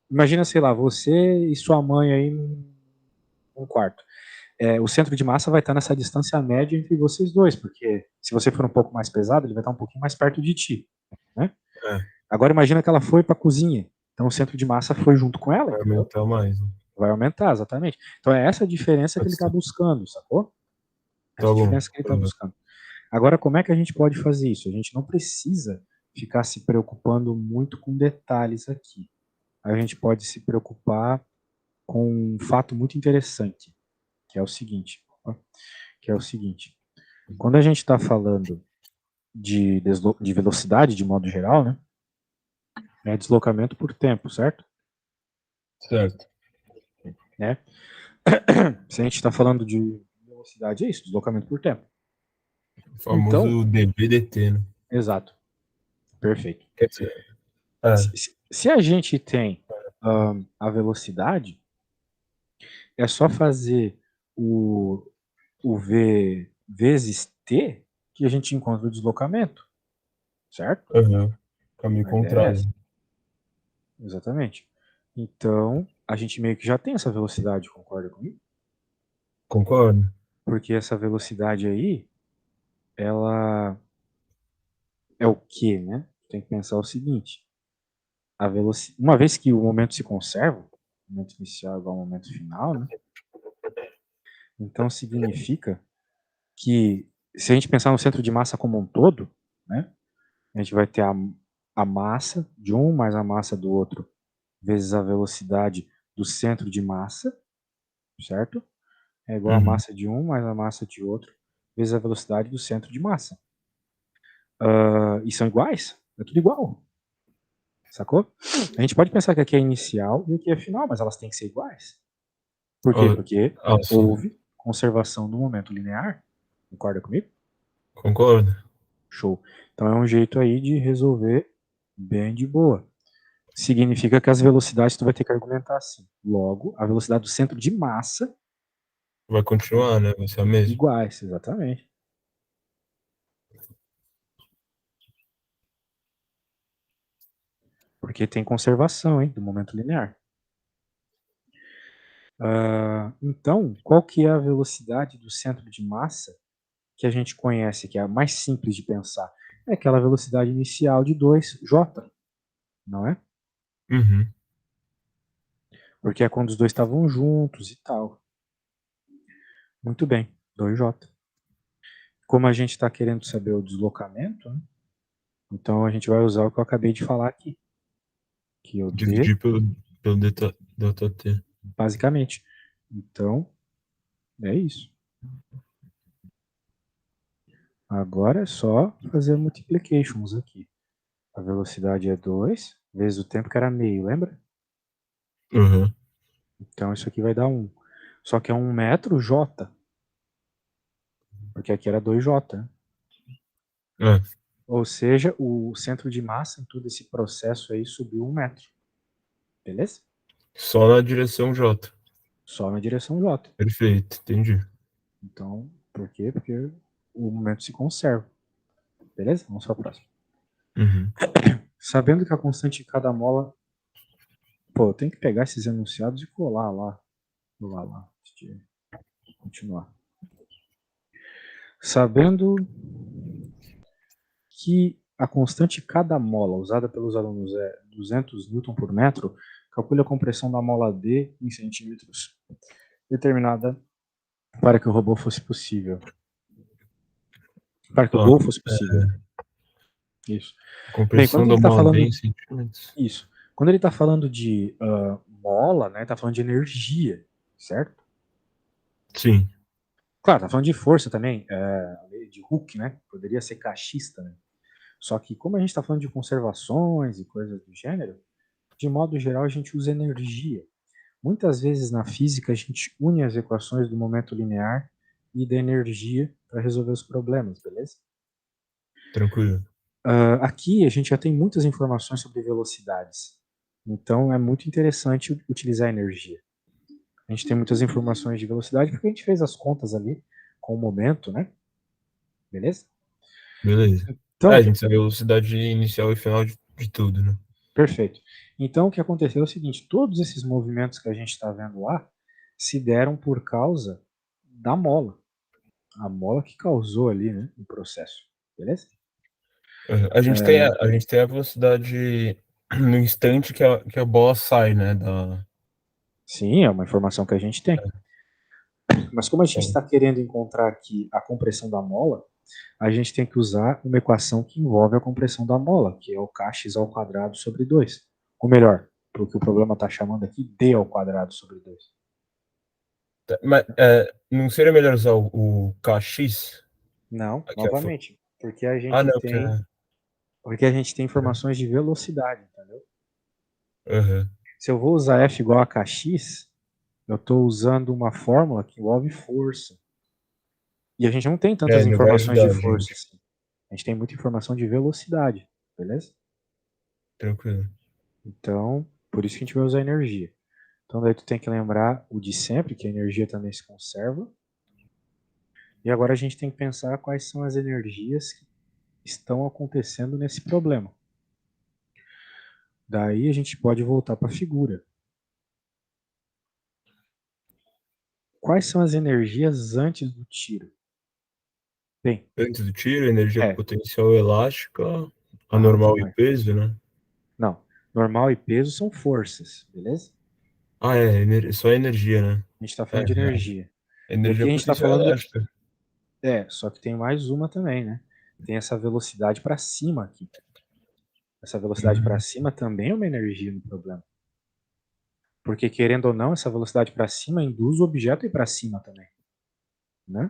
A: imagina, sei lá, você e sua mãe aí num quarto. O centro de massa vai estar nessa distância média entre vocês dois, porque se você for um pouco mais pesado, ele vai estar um pouquinho mais perto de ti, né?
B: é,
A: Agora imagina que ela foi para a cozinha, então o centro de massa foi junto com ela,
B: vai
A: entendeu?
B: aumentar mais, né?
A: Vai aumentar, exatamente. Então é essa diferença que ele
B: Pode
A: está
B: ser.
A: buscando, sacou?
B: Tá
A: Essa
B: bom.
A: diferença que ele está buscando. Agora, como é que a gente pode fazer isso? A gente não precisa ficar se preocupando muito com detalhes aqui. A gente pode se preocupar com um fato muito interessante, que é o seguinte, quando a gente está falando de velocidade de modo geral, né, é deslocamento por tempo, certo?
B: Certo.
A: Né? Se a gente está falando de velocidade, é isso, deslocamento por tempo.
B: O
A: Então,
B: famoso DVDT, né?
A: exato, perfeito.
B: Quer dizer,
A: Se a gente tem a velocidade, é só fazer o V vezes T que a gente encontra o deslocamento, certo?
B: caminho
A: A ideia é
B: contrário.
A: essa. Exatamente. Então, a gente meio que já tem essa velocidade, concorda comigo?
B: Concordo.
A: Porque essa velocidade aí, ela é o quê, né? Tem que pensar o seguinte: uma vez que o momento se conserva, o momento inicial é igual ao momento final, né? Então significa que, se a gente pensar no centro de massa como um todo, né? A gente vai ter a massa de um mais a massa do outro vezes a velocidade do centro de massa, certo? É igual a massa de um mais a massa de outro vezes a velocidade do centro de massa. E são iguais? É tudo igual. Sacou? A gente pode pensar que aqui é inicial e aqui é final, mas elas têm que ser iguais. Por quê? Porque
B: Sim.
A: houve conservação do momento linear. Concorda comigo?
B: Concordo.
A: Show. Então é um jeito aí de resolver bem de boa. Significa que as velocidades tu vai ter que argumentar assim. Logo, a velocidade do centro de massa
B: Vai continuar, né? Vai ser a mesma.
A: iguais, exatamente. Porque tem conservação, hein, do momento linear. Então, qual que é a velocidade do centro de massa que a gente conhece, que é a mais simples de pensar? É aquela velocidade inicial de 2j, não é? Porque é quando os dois estavam juntos e tal. Muito bem, 2j. Como a gente está querendo saber o deslocamento, né? Então a gente vai usar o que eu acabei de falar aqui, que é o D,
B: Dividir pelo delta T.
A: basicamente. Então, é isso. Agora é só fazer multiplications aqui. A velocidade é 2 vezes o tempo que era meio, lembra? Então isso aqui vai dar 1. Só que é 1 metro J, porque aqui era 2J. Né? Ou seja, o centro de massa em todo esse processo aí subiu 1 metro. Beleza?
B: Só na direção J.
A: Só na direção J.
B: Perfeito, entendi.
A: Então, por quê? Porque o momento se conserva. Beleza? Vamos para a próxima. Sabendo que a constante de cada mola... Pô, eu tenho que pegar esses enunciados e colar lá. Antes de continuar. Sabendo que a constante cada mola usada pelos alunos é 200 Newton por metro, calcule a compressão da mola D em centímetros, determinada para que o robô fosse possível. Para que o voo fosse possível. Isso.
B: Compressão da mola D em centímetros.
A: Isso. Quando ele está falando de mola, né, está falando de energia, certo?
B: Sim.
A: Claro, está falando de força também, a lei de Hooke, né? Poderia ser cachista, né? Só que como a gente está falando de conservações e coisas do gênero, de modo geral a gente usa energia. Muitas vezes na física a gente une as equações do momento linear e da energia para resolver os problemas, beleza?
B: Tranquilo.
A: Aqui a gente já tem muitas informações sobre velocidades, então é muito interessante utilizar a energia. A gente tem muitas informações de velocidade porque a gente fez as contas ali com o momento, né? Beleza?
B: Beleza.
A: Então,
B: A gente sabe a velocidade inicial e final de tudo, né?
A: perfeito. Então o que aconteceu é o seguinte, todos esses movimentos que a gente está vendo lá se deram por causa da mola. A mola que causou ali, né, o processo. Beleza?
B: A gente tem a velocidade no instante que a bola sai, né?
A: Sim, é uma informação que a gente tem. Mas como a gente está querendo encontrar aqui a compressão da mola, a gente tem que usar uma equação que envolve a compressão da mola, que é o kx ao quadrado sobre 2. Ou melhor, para o que o problema está chamando aqui, d ao quadrado sobre 2.
B: Mas não seria melhor usar o KX?
A: Não,
B: Aqui
A: novamente, porque a
B: Ah,
A: gente
B: não,
A: tem, porque a gente tem informações de velocidade, entendeu?
B: Uhum.
A: Se eu vou usar F igual a kx, eu estou usando uma fórmula que envolve força. E a gente não tem tantas
B: Não vai
A: informações de
B: ajudar a
A: força
B: gente.
A: assim. A gente tem muita informação de velocidade, beleza?
B: Tranquilo.
A: Então, por isso que a gente vai usar energia. Então, daí tu tem que lembrar o de sempre, que a energia também se conserva. E agora a gente tem que pensar quais são as energias que estão acontecendo nesse problema. Daí a gente pode voltar para a figura. Quais são as energias antes do tiro? Bem,
B: Antes do tiro, energia
A: é.
B: potencial elástica,
A: Aham, que
B: anormal e
A: mais?
B: peso, né?
A: Não. Normal e peso são forças, beleza?
B: Ah, só energia, né?
A: A gente está
B: É,
A: falando de energia. E aqui
B: energia
A: a gente está
B: potencial
A: falando.
B: elástica.
A: Só que tem mais uma também, né? Tem essa velocidade para cima aqui. Essa velocidade para
B: Uhum.
A: cima também é uma energia no problema. Porque, querendo ou não, essa velocidade para cima induz o objeto a ir para cima também. Né?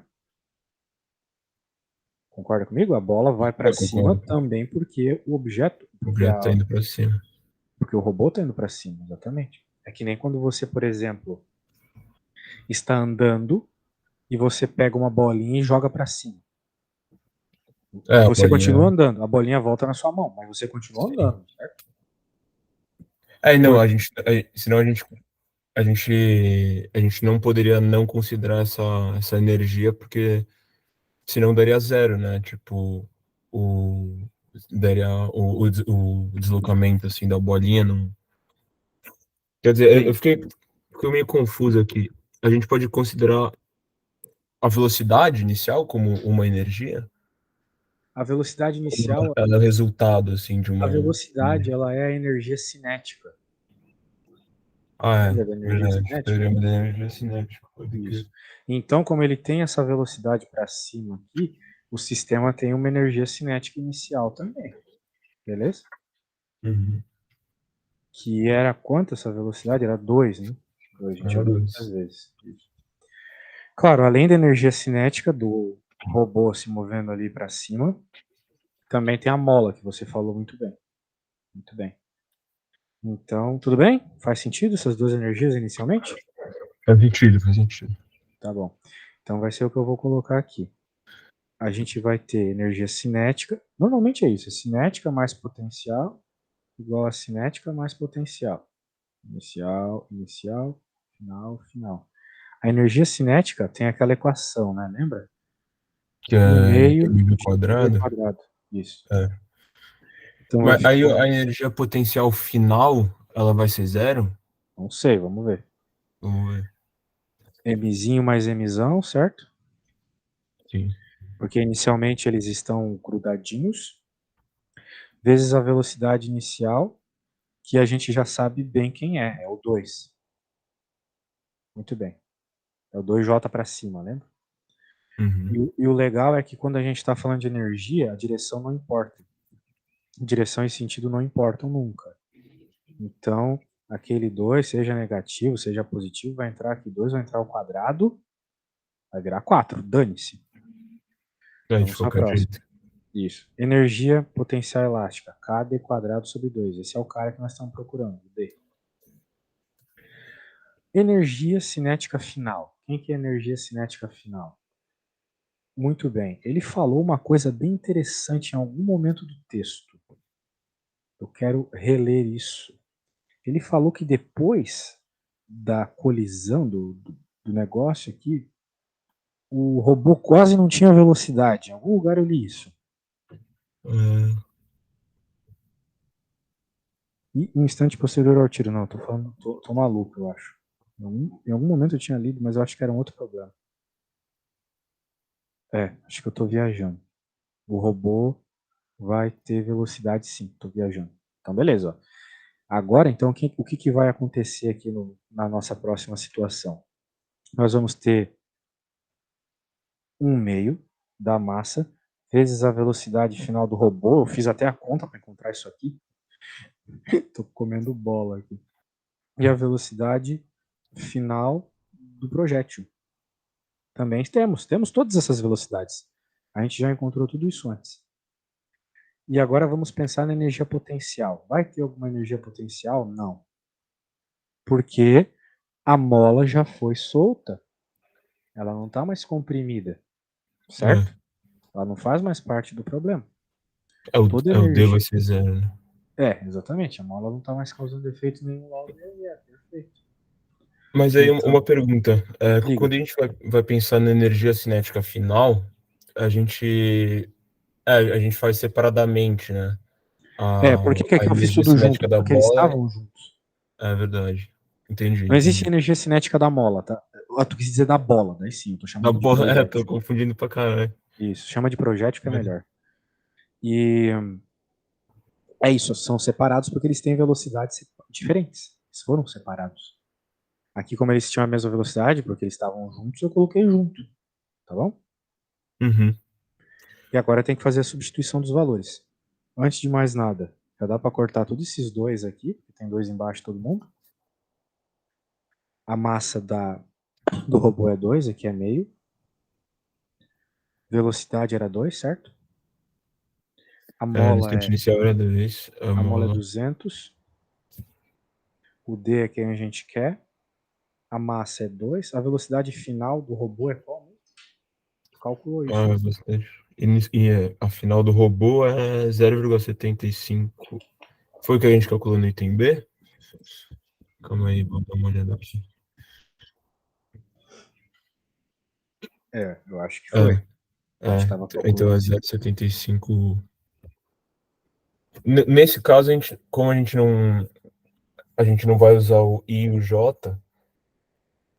A: Concorda comigo? A bola vai para
B: Eu
A: cima
B: concordo.
A: também porque o objeto,
B: O objeto tá indo pra cima.
A: porque o robô está indo para cima, exatamente. É que nem quando você, por exemplo, está andando e você pega uma bolinha e joga para cima.
B: A
A: Você continua
B: bolinha.
A: andando, a bolinha volta na sua mão, mas você continua
B: Sim.
A: andando, certo?
B: Não,
A: Por...
B: senão a gente não poderia não considerar essa energia, porque senão daria zero, né? Tipo, o, daria o deslocamento, assim, da bolinha. Não... Quer dizer, eu
A: Bem,
B: fiquei meio confuso aqui. A gente pode considerar a velocidade inicial como uma energia?
A: a velocidade
B: Ou
A: inicial,
B: ela é o resultado, assim, de
A: a
B: uma...
A: velocidade, ela é a energia cinética.
B: Ah,
A: Lembra da
B: é,
A: energia
B: verdade.
A: cinética?
B: Teorema da energia cinética, pode crer.
A: Isso. Então, como ele tem essa velocidade para cima aqui, o sistema tem uma energia cinética inicial também, beleza?
B: Uhum.
A: Que era quanto essa velocidade? Era 2, né? 2, a gente já
B: Ah,
A: viu muitas
B: dois.
A: vezes. Isso. Claro, além da energia cinética do robô se movendo ali para cima, também tem a mola, que você falou muito bem. Muito bem. Então, tudo bem? Faz sentido essas duas energias inicialmente?
B: Faz sentido, faz sentido.
A: Tá bom. Então vai ser o que eu vou colocar aqui. A gente vai ter energia cinética. Normalmente é isso, é cinética mais potencial igual a cinética mais potencial. Inicial, inicial, final, final. A energia cinética tem aquela equação, né? Lembra?
B: Que
A: 1
B: é
A: meio
B: nível
A: de v
B: quadrado.
A: quadrado. Isso.
B: É.
A: Então vai
B: Mas aí
A: ficar.
B: a energia potencial final, ela vai ser zero?
A: Não sei, vamos ver.
B: Vamos ver.
A: Mzinho mais Mzão, certo?
B: Sim.
A: Porque inicialmente eles estão grudadinhos, vezes a velocidade inicial, que a gente já sabe bem quem é o 2. Muito bem. É o 2J para cima, lembra?
B: Uhum.
A: E o legal é que quando a gente está falando de energia, a direção não importa. Direção e sentido não importam nunca. Então, aquele 2, seja negativo, seja positivo, vai entrar aqui 2, vai entrar ao quadrado, vai virar 4. Dane-se.
B: De
A: Vamos para a
B: qualquer
A: próxima.
B: jeito.
A: Isso. Energia potencial elástica. KD quadrado sobre 2. Esse é o cara que nós estamos procurando. D. Energia cinética final. Quem que é energia cinética final? Muito bem. Ele falou uma coisa bem interessante em algum momento do texto. Eu quero reler isso. Ele falou que depois da colisão do negócio aqui, o robô quase não tinha velocidade. Em algum lugar eu li isso.
B: É,
A: E um instante posterior ao tiro. Não, tô falando, tô maluco, eu acho. Em algum momento eu tinha lido, mas eu acho que era um outro problema. Acho que eu tô viajando. O robô vai ter velocidade sim, tô viajando. Então, beleza. Ó. Agora, então, o que vai acontecer aqui na nossa próxima situação? Nós vamos ter 1 meio da massa vezes a velocidade final do robô. Eu fiz até a conta para encontrar isso aqui. Tô comendo bola aqui. E a velocidade final do projétil. Também temos todas essas velocidades. A gente já encontrou tudo isso antes. E agora vamos pensar na energia potencial. Vai ter alguma energia potencial? Não. Porque a mola já foi solta. Ela não está mais comprimida. Certo? Ela não faz mais parte do problema. Toda
B: O D
A: energia.
B: vai ser zero, né?
A: Exatamente. A mola não está mais causando efeito nenhum lá no perfeito.
B: Mas aí
A: Então,
B: uma pergunta.
A: diga.
B: Quando a gente vai pensar na energia cinética final, a gente, a gente faz separadamente, né?
A: Por que
B: A
A: que eu fiz
B: energia
A: tudo
B: cinética
A: junto?
B: da
A: Porque eles
B: bola
A: estavam juntos.
B: é verdade. Entendi,
A: Não existe
B: entendi.
A: energia cinética da mola, tá? Tu quis dizer da bola, daí sim, eu tô
B: Da
A: chamando de
B: bola, tô
A: projétil.
B: confundindo pra caralho.
A: Isso, chama de projétil que é melhor. E é isso, são separados porque eles têm velocidades diferentes. Eles foram separados. Aqui, como eles tinham a mesma velocidade, porque eles estavam juntos, eu coloquei junto, tá bom?
B: Uhum.
A: E agora tem que fazer a substituição dos valores. Antes de mais nada, já dá para cortar todos esses dois aqui, que tem dois embaixo todo mundo. A massa do robô é 2, aqui é meio. Velocidade era 2, certo? A
B: A
A: mola
B: distância inicial era 2, a
A: a mola é
B: mola.
A: 200. O D é quem a gente quer. A massa é 2. A velocidade final do robô é qual? Calculou isso, né?
B: Bastante. A final do robô é 0,75. Foi o que a gente calculou no item B? Calma aí, vou dar uma olhada aqui.
A: Eu acho que foi. A gente estava
B: Então
A: calculando
B: é
A: assim.
B: 0,75. Nesse caso, como a gente não vai usar o I e o J.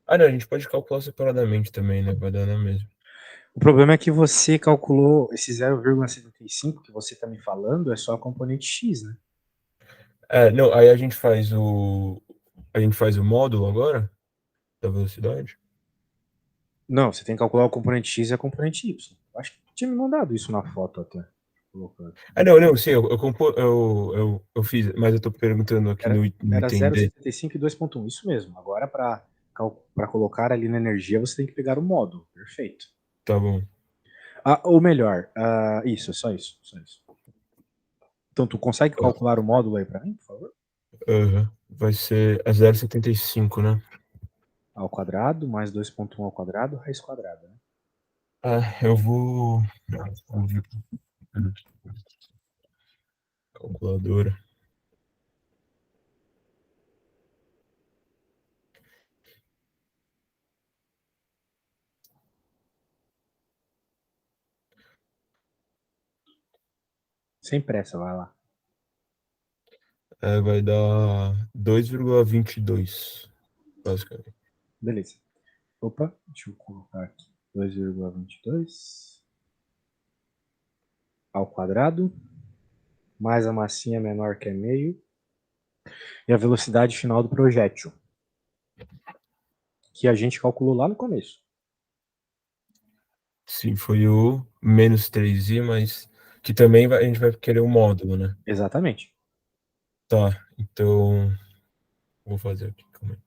B: Não, a gente pode calcular separadamente também, né? Vai dar na mesma.
A: O problema é que você calculou esse 0,75 que você está me falando, é só a componente X, né?
B: Não, aí a gente faz o módulo agora da velocidade.
A: Não, você tem que calcular o componente X e a componente Y. Eu acho que tinha me mandado isso na foto até. Colocando.
B: Não, sim, eu fiz, mas eu tô perguntando aqui
A: Era,
B: no
A: era
B: item D.
A: 0,75 e 2,1, isso mesmo. Agora, para colocar ali na energia, você tem que pegar o módulo. Perfeito.
B: Tá bom.
A: Ou melhor, isso, é só isso, só isso. Então, tu consegue calcular o módulo aí para mim, por favor?
B: Vai ser 0,75, né?
A: Ao quadrado, mais 2,1 ao quadrado, raiz quadrada. Né?
B: Eu vou ver. Calculadora.
A: Sem pressa, vai lá.
B: Vai dar 2,22, basicamente.
A: Beleza. Opa, deixa eu colocar aqui. 2,22 ao quadrado, mais a massinha menor que é meio, e a velocidade final do projétil, que a gente calculou lá no começo.
B: Sim, foi o menos 3i, mas que também a gente vai querer o módulo, né?
A: Exatamente.
B: Tá, então vou fazer aqui, calma aí.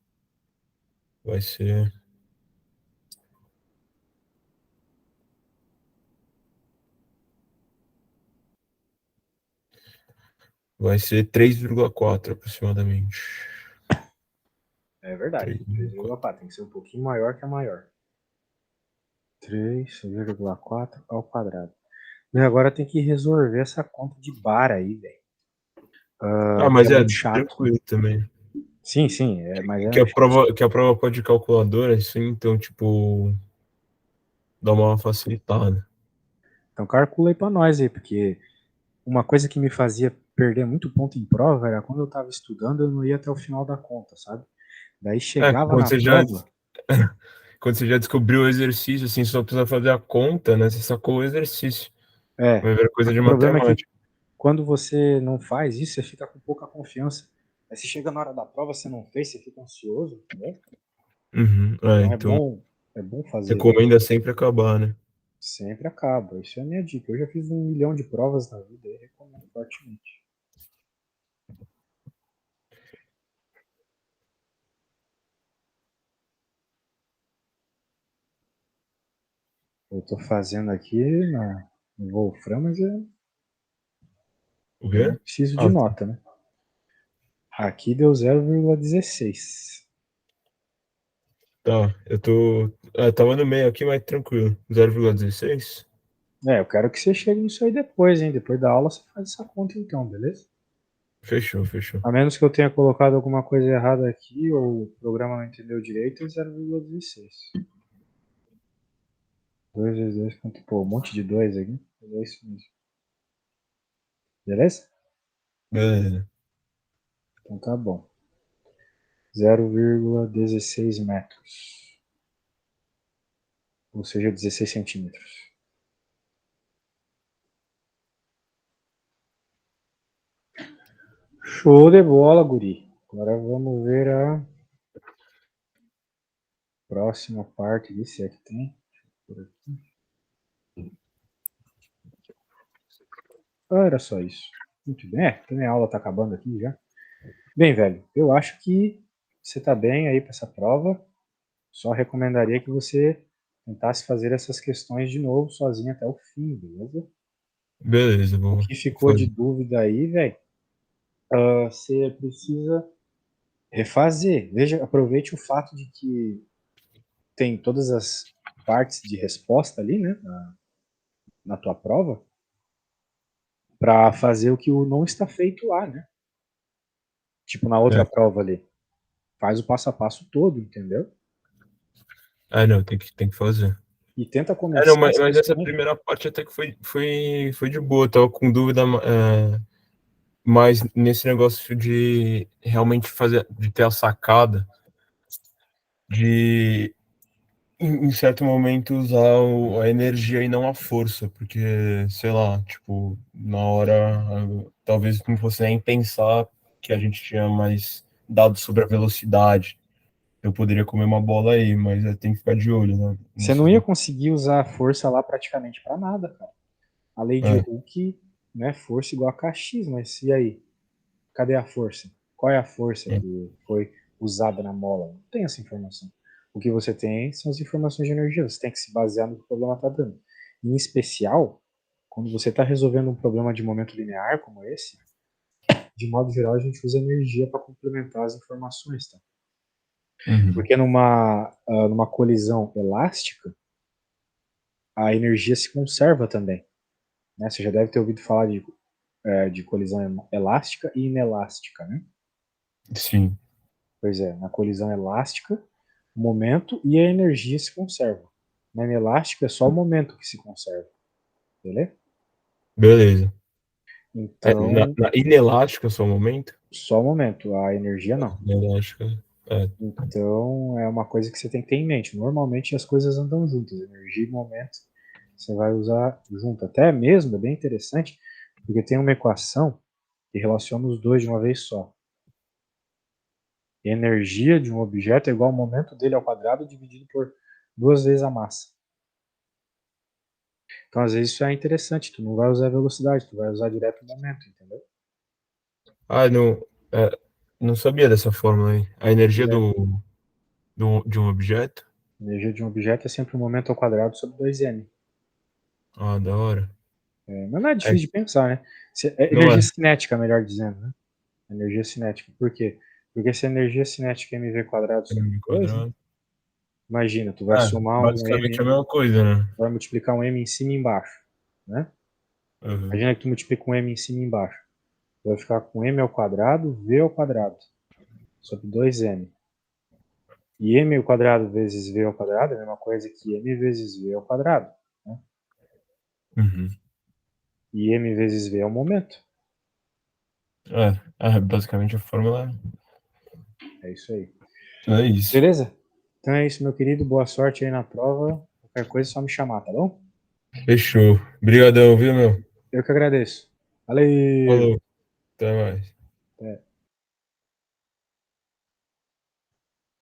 B: Vai ser vai ser 3,4 aproximadamente.
A: É verdade.
B: 3,4.
A: 3,4 tem que ser um pouquinho maior que a maior. 3,4 ao quadrado. E agora tem que resolver essa conta de bar aí, velho. Que
B: Mas
A: é muito chato.
B: tranquilo também.
A: Sim, sim, mas é
B: Que a prova pode calculadora, assim, então, tipo, dá uma facilitada.
A: Então calcula aí pra nós aí, porque uma coisa que me fazia perder muito ponto em prova era quando eu tava estudando, eu não ia até o final da conta, sabe? Daí chegava
B: Quando
A: na
B: você já,
A: prova.
B: quando você já descobriu o exercício, assim, só precisa fazer a conta, né? Você sacou o exercício. Vai ver coisa
A: Porque
B: de
A: o problema é que
B: matemática.
A: quando você não faz isso, você fica com pouca confiança. Aí você chega na hora da prova, você não fez, você fica ansioso, entendeu?
B: Uhum.
A: Então
B: Então,
A: é bom fazer.
B: recomenda sempre acabar, né?
A: Sempre acaba. Isso é a minha dica. Eu já fiz 1 milhão de provas na vida e recomendo fortemente. Eu tô fazendo aqui no Wolfram, mas eu
B: O
A: não
B: quê?
A: preciso de
B: Ah, tá.
A: nota, né? Aqui deu 0,16.
B: Tá, eu tô. Tava no meio aqui, mas tranquilo. 0,16?
A: É, eu quero que você chegue nisso aí depois, hein? Depois da aula você faz essa conta então, beleza?
B: Fechou, fechou.
A: A menos que eu tenha colocado alguma coisa errada aqui ou o programa não entendeu direito, é 0,16. 2 vezes 2, quanto? Pô, um monte de 2 aqui. É isso mesmo. Beleza?
B: Beleza.
A: Então tá bom. 0,16 metros. Ou seja, 16 centímetros. Show de bola, guri. Agora vamos ver a próxima parte aqui, se é que tem. Por aqui. Ah, era só isso. Muito bem. Também a aula tá acabando aqui já. Bem, velho, eu acho que você tá bem aí para essa prova. Só recomendaria que você tentasse fazer essas questões de novo sozinho até o fim, beleza?
B: Beleza,
A: O
B: vou
A: que ficou de
B: fazer.
A: dúvida aí, velho, você precisa refazer. Veja, aproveite o fato de que tem todas as partes de resposta ali, né, na tua prova, para fazer o que não está feito lá, né? Tipo na outra
B: É.
A: prova ali. Faz o passo a passo todo, entendeu?
B: Não, tem que fazer.
A: E tenta
B: Não,
A: começar
B: mas,
A: as
B: mas essa
A: questões.
B: primeira parte até que foi de boa. Tava com dúvida, mais nesse negócio de realmente fazer, de ter a sacada, de em certo momento usar a energia e não a força, porque, sei lá, tipo, na hora, talvez não fosse nem pensar que a gente tinha mais dados sobre a velocidade. Eu poderia comer uma bola aí, mas tem que ficar de olho, né?
A: Você não
B: Nesses.
A: ia conseguir usar a força lá praticamente para nada, cara. A lei de
B: É,
A: Hooke, né, força igual a kx, mas e aí? Cadê a força? Qual é a força
B: é.
A: que foi usada na mola? Não tem essa informação. O que você tem são as informações de energia. Você tem que se basear no que o problema está dando. Em especial, quando você está resolvendo um problema de momento linear como esse, de modo geral a gente usa energia para complementar as informações, tá?
B: Uhum.
A: Porque numa colisão elástica, a energia se conserva também. Né? Você já deve ter ouvido falar de colisão elástica e inelástica, né?
B: Sim,
A: Pois é, na colisão elástica, o momento e a energia se conservam. Na inelástica é só o momento que se conserva, beleza?
B: beleza.
A: Então,
B: Na inelástica, só um momento?
A: só o momento, a energia não.
B: Inelástica,
A: Então, é uma coisa que você tem que ter em mente. Normalmente as coisas andam juntas, energia e momento você vai usar junto. Até mesmo, é bem interessante, porque tem uma equação que relaciona os dois de uma vez só. Energia de um objeto é igual ao momento dele ao quadrado dividido por 2 vezes a massa. Então, às vezes, isso é interessante. Tu não vai usar velocidade, tu vai usar direto o momento, entendeu?
B: não, não sabia dessa fórmula aí. A energia
A: É.
B: de um objeto?
A: A energia de um objeto é sempre o momento ao quadrado sobre 2m.
B: Ah, da hora.
A: Mas não é
B: É,
A: difícil de pensar, né? É
B: não
A: energia
B: é.
A: cinética, melhor dizendo, né? Energia cinética. Por quê? Porque se a energia cinética é mv quadrado sobre
B: M
A: 2, né?
B: quadrado.
A: Imagina, tu vai somar um
B: Basicamente
A: m,
B: a mesma coisa, né?
A: vai multiplicar um m em cima e embaixo, né?
B: Uhum.
A: Imagina que tu multiplica um m em cima e embaixo. Tu vai ficar com m ao quadrado, v ao quadrado, sobre 2m. E m ao quadrado vezes v ao quadrado é a mesma coisa que m vezes v ao quadrado. Né?
B: Uhum.
A: E m vezes v é o momento.
B: Basicamente a fórmula
A: É isso aí.
B: é isso.
A: Beleza? Então é isso, meu querido. Boa sorte aí na prova. Qualquer coisa é só me chamar, tá bom?
B: Fechou. Obrigadão, viu, meu?
A: Eu que agradeço. Valeu!
B: Falou. Até mais.